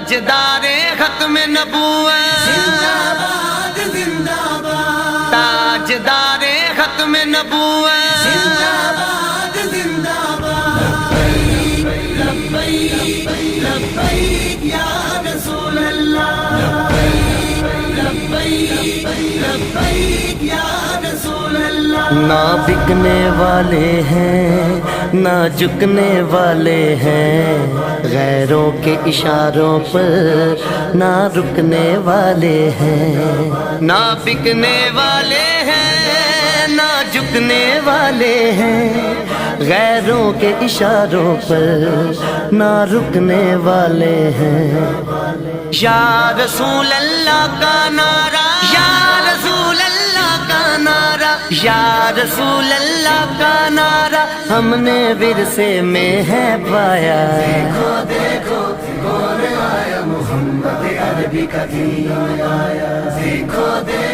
تاجدار ختم نبوت زندہ باد زندہ باد، تاجدار ختم نبوت زندہ باد زندہ باد، لبیک لبیک یا رسول اللہ، لبیک لبیک یا رسول اللہ۔ نہ بکنے والے ہیں نہ جھکنے والے ہیں، غیروں کے اشاروں پر نہ رکنے والے ہیں، نہ بکنے والے ہیں نہ جھکنے والے ہیں، غیروں کے اشاروں پر نہ رکنے والے ہیں۔ یا رسول اللہ کا نعرہ، یا رسول اللہ کا نعرہ، یا رسول اللہ کا نعرہ ہم نے ورثے میں ہے پایا، دیکھو دیکھو کون آیا، محمد عربی کا دین آیا، دیکھو دیکھو